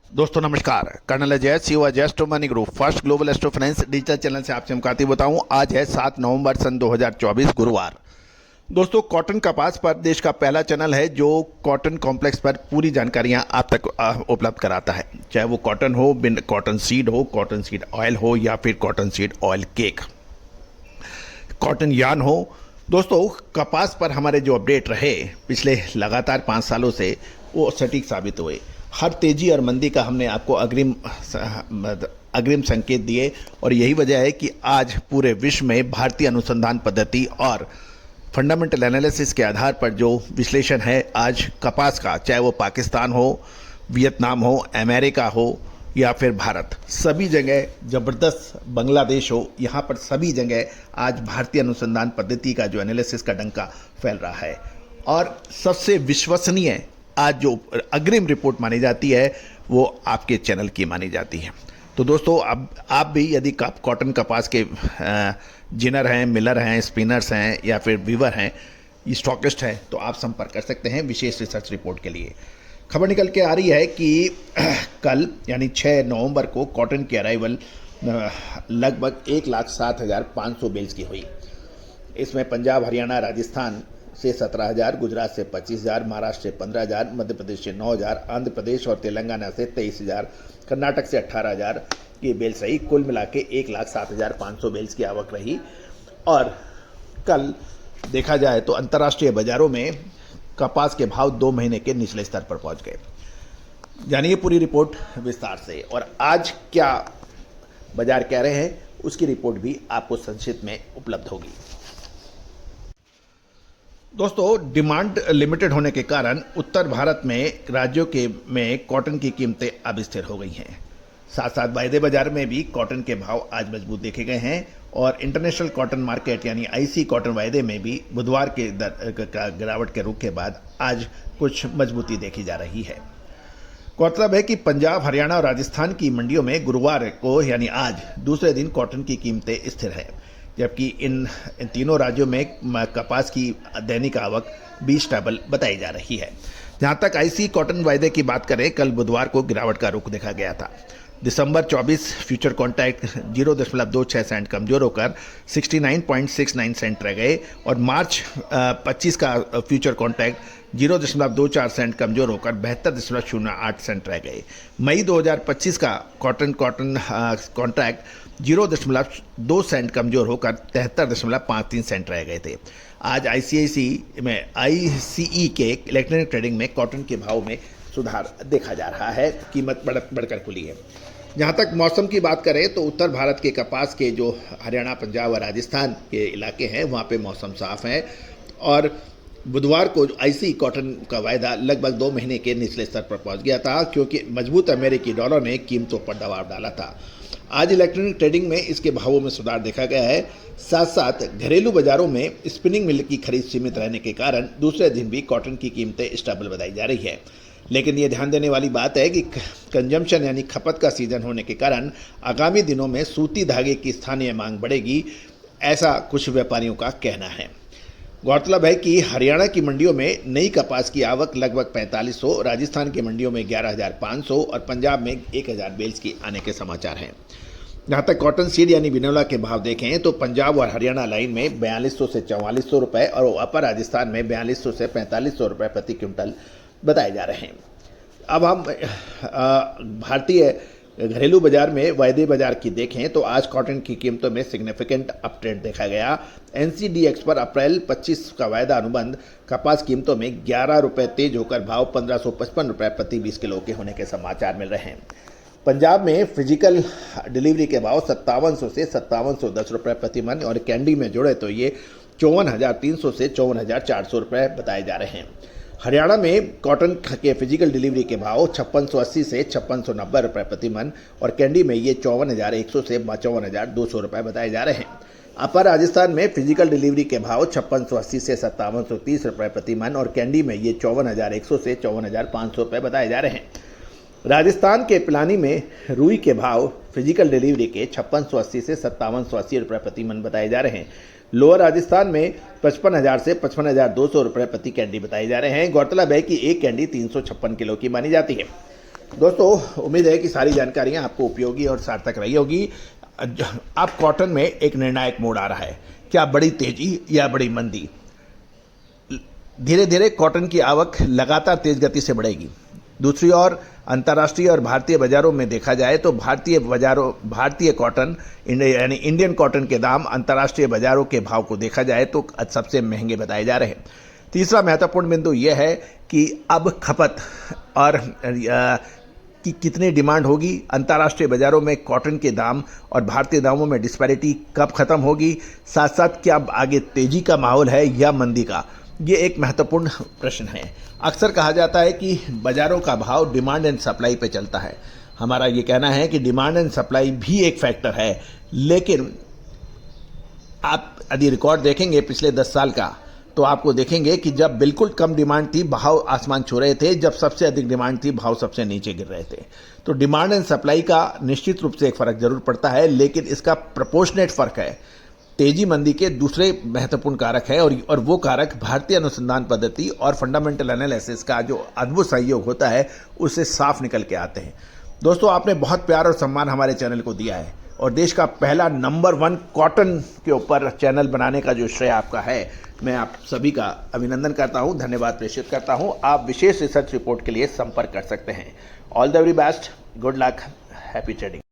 दोस्तों नमस्कार। Colonel Ajay CO Ajay astro money group first global astro finance digital channel से आपसे मुखातिब बताऊं। आज है 7 नवंबर सन 2024 गुरुवार। दोस्तों कॉटन कपास पर देश का पहला चैनल है जो कॉटन कॉम्प्लेक्स पर पूरी जानकारियां आप तक उपलब्ध कराता है, चाहे वो कॉटन हो, कॉटन सीड ऑयल हो या फिर cotton seed oil cake, cotton yarn हो। दोस्तों कपास पर हमारे जो अपडेट रहे पिछले लगातार 5 सालों से वो सटीक साबित हुए। हर तेजी और मंदी का हमने आपको अग्रिम संकेत दिए और यही वजह है कि आज पूरे विश्व में भारतीय अनुसंधान पद्धति और फंडामेंटल एनालिसिस के आधार पर जो विश्लेषण है आज कपास का, चाहे वो पाकिस्तान हो, वियतनाम हो, अमेरिका हो या फिर भारत, सभी जगह ज़बरदस्त, बांग्लादेश हो, यहाँ पर सभी जगह आज भारतीय अनुसंधान पद्धति का जो एनालिसिस का डंका फैल रहा है। और सबसे विश्वसनीय आज जो अग्रिम रिपोर्ट मानी जाती है वो आपके चैनल की मानी जाती है। तो दोस्तों अब आप भी यदि कॉटन कपास के जिनर हैं, मिलर हैं, स्पिनर्स हैं या फिर वीवर हैं, स्टॉकिस्ट हैं, तो आप संपर्क कर सकते हैं विशेष रिसर्च रिपोर्ट के लिए। खबर निकल के आ रही है कि कल यानी 6 नवंबर को कॉटन की अराइवल लगभग 1,07,500 बेल्स की हुई। इसमें पंजाब, हरियाणा, राजस्थान से 17,000, गुजरात से 25,000, महाराष्ट्र से 15,000, मध्य प्रदेश से 9,000, आंध्र प्रदेश और तेलंगाना से 23,000, कर्नाटक से 18,000 की बेल्स रही। कुल मिला के 1,07,500 बेल्स की आवक रही। और कल देखा जाए तो अंतर्राष्ट्रीय बाजारों में कपास के भाव 2 महीने के निचले स्तर पर पहुंच गए। जानिए पूरी रिपोर्ट विस्तार से। और आज क्या बाजार कह रहे हैं उसकी रिपोर्ट भी आपको संक्षिप्त में उपलब्ध होगी। दोस्तों डिमांड लिमिटेड होने के कारण उत्तर भारत में राज्यों में कॉटन की कीमतें अब स्थिर हो गई हैं। साथ साथ वायदे बाजार में भी कॉटन के भाव आज मजबूत देखे गए हैं और इंटरनेशनल कॉटन मार्केट यानी आईसी कॉटन वायदे में भी बुधवार के गिरावट के रुख के बाद आज कुछ मजबूती देखी जा रही है। गौरतलब है कि पंजाब, हरियाणा और राजस्थान की मंडियों में गुरुवार को यानी आज दूसरे दिन कॉटन की कीमतें स्थिर है, जबकि इन तीनों राज्यों में कपास की दैनिक आवक भी स्टेबल बताई जा रही है। जहां तक आईसी कॉटन वायदे की बात करें, कल बुधवार को गिरावट का रुख देखा गया था। दिसंबर 24 फ्यूचर कॉन्ट्रैक्ट 0.26 सेंट कमजोर होकर 69.69 सेंट रह गए और मार्च 25 का फ्यूचर कॉन्ट्रैक्ट 0.24 सेंट कमजोर होकर 72.08 सेंट रह गए। मई 2025 का कॉटन कॉन्ट्रैक्ट 0.2 सेंट कमजोर होकर 73.53 सेंट रह गए थे। आज आईसीई के इलेक्ट्रॉनिक ट्रेडिंग में कॉटन के भाव में सुधार देखा जा रहा है, कीमत बढ़कर खुली है। जहाँ तक मौसम की बात करें तो उत्तर भारत के कपास के जो हरियाणा, पंजाब और राजस्थान के इलाके हैं वहाँ पे मौसम साफ है और बुधवार को आईसी कॉटन का वायदा लगभग 2 महीने के निचले स्तर पर पहुंच गया था, क्योंकि मजबूत अमेरिकी डॉलर ने कीमतों पर दबाव डाला था। आज इलेक्ट्रॉनिक ट्रेडिंग में इसके भावों में सुधार देखा गया है। साथ साथ घरेलू बाजारों में स्पिनिंग मिल की खरीद सीमित रहने के कारण दूसरे दिन भी कॉटन की कीमतें स्टेबल बताई जा रही है। लेकिन ये ध्यान देने वाली बात है कि कंजम्पशन यानी खपत का सीजन होने के कारण आगामी दिनों में सूती धागे की स्थानीय मांग बढ़ेगी, ऐसा कुछ व्यापारियों का कहना है। गौरतलब है कि हरियाणा की मंडियों में नई कपास की आवक लगभग 4500, राजस्थान की मंडियों में 11,500 और पंजाब में 1,000 बेल्स की आने के समाचार हैं। जहाँ तक कॉटन सीड यानी बिनोला के भाव देखें तो पंजाब और हरियाणा लाइन में 4200 से 4400 रुपये और अपर राजस्थान में 4200 से 4500 रुपये प्रति क्विंटल बताए जा रहे हैं। अब हम भारतीय घरेलू बाजार में वायदे बाजार की देखें तो आज कॉटन की कीमतों में सिग्निफिकेंट अप ट्रेंड देखा गया। एनसीडीएक्स पर अप्रैल 25 का वायदा अनुबंध कपास कीमतों में 11 रुपये तेज होकर भाव 1555 रुपये प्रति 20 किलो के होने के समाचार मिल रहे हैं। पंजाब में फिजिकल डिलीवरी के भाव 5700 से 5710 रुपये प्रति मन और कैंडी में जुड़े तो ये 54,300 से 54,400 रुपये बताए जा रहे हैं। हरियाणा में कॉटन के फिजिकल डिलीवरी के भाव 5680 से 5690 रुपये प्रति मन और कैंडी में ये 54,100 से 54,200 रुपये बताए जा रहे हैं। अपर राजस्थान में फिजिकल डिलीवरी के भाव 5680 से 5730 रुपये प्रति मन और कैंडी में ये 54,100 से 54,500 रुपये बताए जा रहे हैं। राजस्थान के पिलानी में रुई के भाव फिजिकल डिलीवरी के 5680 से 5780 रुपये प्रति मन बताए जा रहे हैं। लोअर राजस्थान में 55,000 से 55,200 रुपये प्रति कैंडी बताए जा रहे हैं। गौरतलब है कि एक कैंडी 356 किलो की मानी जाती है। दोस्तों, उम्मीद है कि सारी जानकारियां आपको उपयोगी और सार्थक रही होगी। अब कॉटन में एक निर्णायक मोड़ आ रहा है, क्या बड़ी तेजी या बड़ी मंदी। धीरे धीरे कॉटन की आवक लगातार तेज गति से बढ़ेगी। दूसरी ओर अंतर्राष्ट्रीय और भारतीय बाजारों में देखा जाए तो भारतीय कॉटन यानी इंडियन कॉटन के दाम अंतर्राष्ट्रीय बाजारों के भाव को देखा जाए तो सबसे महंगे बताए जा रहे हैं। तीसरा महत्वपूर्ण बिंदु यह है कि अब खपत और कि कितनी डिमांड होगी, अंतर्राष्ट्रीय बाजारों में कॉटन के दाम और भारतीय दामों में डिस्पैरिटी कब खत्म होगी, साथ साथ क्या आगे तेजी का माहौल है या मंदी का, ये एक महत्वपूर्ण प्रश्न है। अक्सर कहा जाता है कि बाजारों का भाव डिमांड एंड सप्लाई पे चलता है। हमारा ये कहना है कि डिमांड एंड सप्लाई भी एक फैक्टर है, लेकिन आप यदि रिकॉर्ड देखेंगे पिछले 10 साल का तो आपको देखेंगे कि जब बिल्कुल कम डिमांड थी भाव आसमान छू रहे थे, जब सबसे अधिक डिमांड थी भाव सबसे नीचे गिर रहे थे। तो डिमांड एंड सप्लाई का निश्चित रूप से एक फ़र्क जरूर पड़ता है, लेकिन इसका प्रोपोर्शनेट फ़र्क है। तेजी मंदी के दूसरे महत्वपूर्ण कारक है और वो कारक भारतीय अनुसंधान पद्धति और फंडामेंटल एनालिसिस का जो अद्भुत सहयोग होता है उससे साफ निकल के आते हैं। दोस्तों, आपने बहुत प्यार और सम्मान हमारे चैनल को दिया है और देश का पहला नंबर 1 कॉटन के ऊपर चैनल बनाने का जो श्रेय आपका है, मैं आप सभी का अभिनंदन करता हूं, धन्यवाद प्रेषित करता हूं। आप विशेष रिसर्च रिपोर्ट के लिए संपर्क कर सकते हैं। All the very best, good luck, happy trading.